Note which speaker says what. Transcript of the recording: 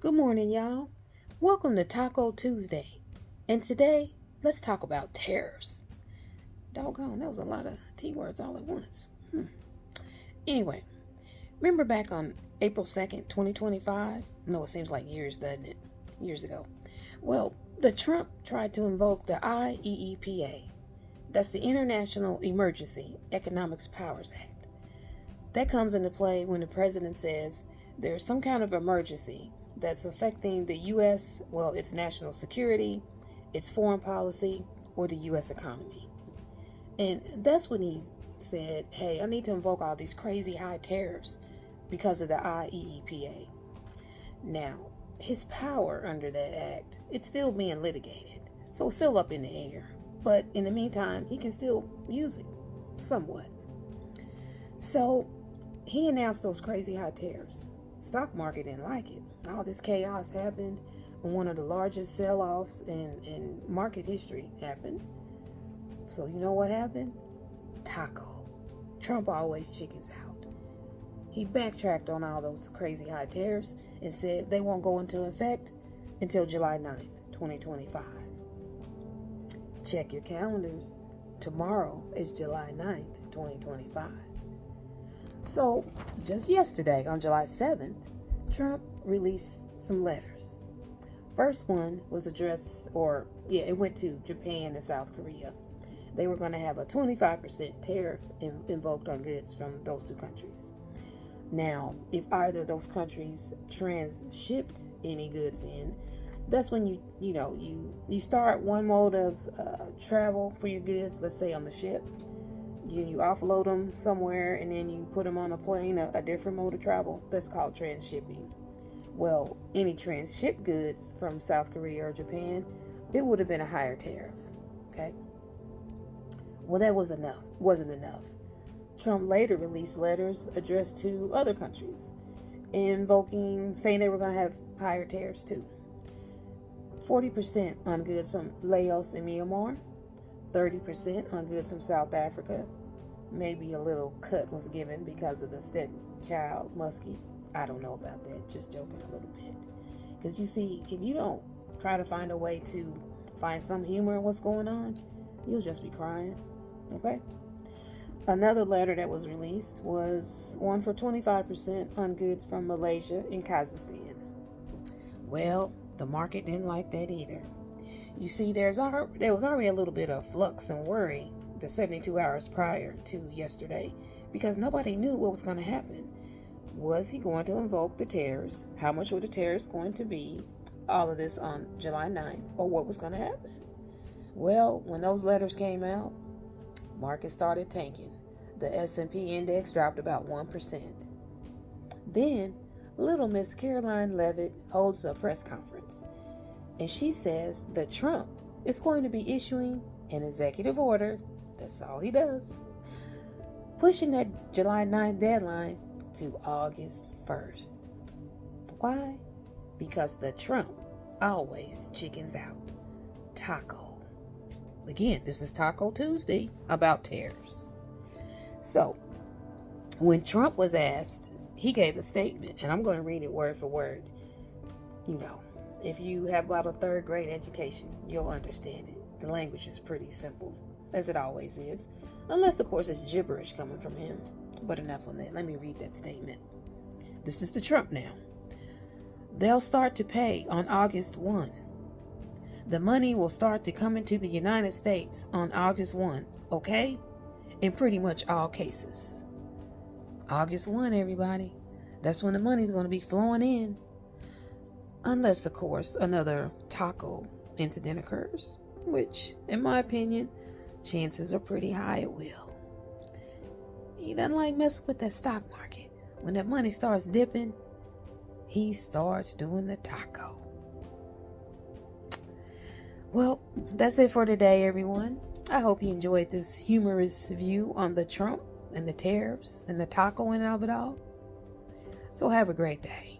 Speaker 1: Good morning, y'all. Welcome to Taco Tuesday. And today, let's talk about tariffs. Doggone, that was a lot of T words all at once. Anyway, remember back on April 2nd, 2025? No, it seems like years, doesn't it? Years ago. Well, the Trump tried to invoke the IEEPA. That's the International Emergency Economics Powers Act. That comes into play when the president says there's some kind of emergency that's affecting the U.S., its national security, its foreign policy, or the U.S. economy. And that's when he said, hey, I need to invoke all these crazy high tariffs because of the IEEPA. Now, his power under that act, it's still being litigated, so it's still up in the air. But in the meantime, he can still use it somewhat. So he announced those crazy high tariffs. Stock market didn't like it. All this chaos happened, and one of the largest sell-offs in market history happened. So you know what happened? Taco. Trump always chickens out. He backtracked on all those crazy high tariffs and said they won't go into effect until July 9th, 2025. Check your calendars. Tomorrow is July 9th, 2025. So, just yesterday, on July 7th, Trump released some letters. First one was addressed, it went to Japan and South Korea. They were going to have a 25% tariff invoked on goods from those two countries. Now, if either of those countries transshipped any goods in, that's when you start one mode of travel for your goods, let's say on the ship. You offload them somewhere and then you put them on a plane, a different mode of travel. That's called transshipping. Well, any transshipped goods from South Korea or Japan, it would have been a higher tariff. Okay? Well, that wasn't enough. Trump later released letters addressed to other countries, saying they were going to have higher tariffs too. 40% on goods from Laos and Myanmar, 30% on goods from South Africa. Maybe a little cut was given because of the stepchild Muskie. I don't know about that. Just joking a little bit. Because you see, if you don't try to find a way to find some humor in what's going on, you'll just be crying. Okay? Another letter that was released was one for 25% on goods from Malaysia and Kazakhstan. Well, the market didn't like that either. You see, there was already a little bit of flux and worry the 72 hours prior to yesterday because nobody knew what was going to happen. Was he going to invoke the tariffs? How much were the tariffs going to be? All of this on July 9th, or what was going to happen? Well, when those letters came out, market started tanking. The S&P index dropped about 1%. Then, little Miss Caroline Leavitt holds a press conference, and she says that Trump is going to be issuing an executive order. That's all he does. Pushing that July 9th deadline to August 1st. Why? Because the Trump always chickens out. Taco. Again, this is Taco Tuesday about tariffs. So, when Trump was asked, he gave a statement, and I'm going to read it word for word. If you have about a third grade education, you'll understand it. The language is pretty simple, as it always is. Unless, of course, it's gibberish coming from him. But enough on that. Let me read that statement. This is the Trump now. They'll start to pay on August 1. The money will start to come into the United States on August 1, okay? In pretty much all cases. August 1, everybody. That's when the money's going to be flowing in. Unless, of course, another taco incident occurs, which, in my opinion, chances are pretty high it will. He doesn't like messing with that stock market. When that money starts dipping, he starts doing the taco. Well, that's it for today, everyone. I hope you enjoyed this humorous view on the Trump and the tariffs and the taco and of it all. So have a great day.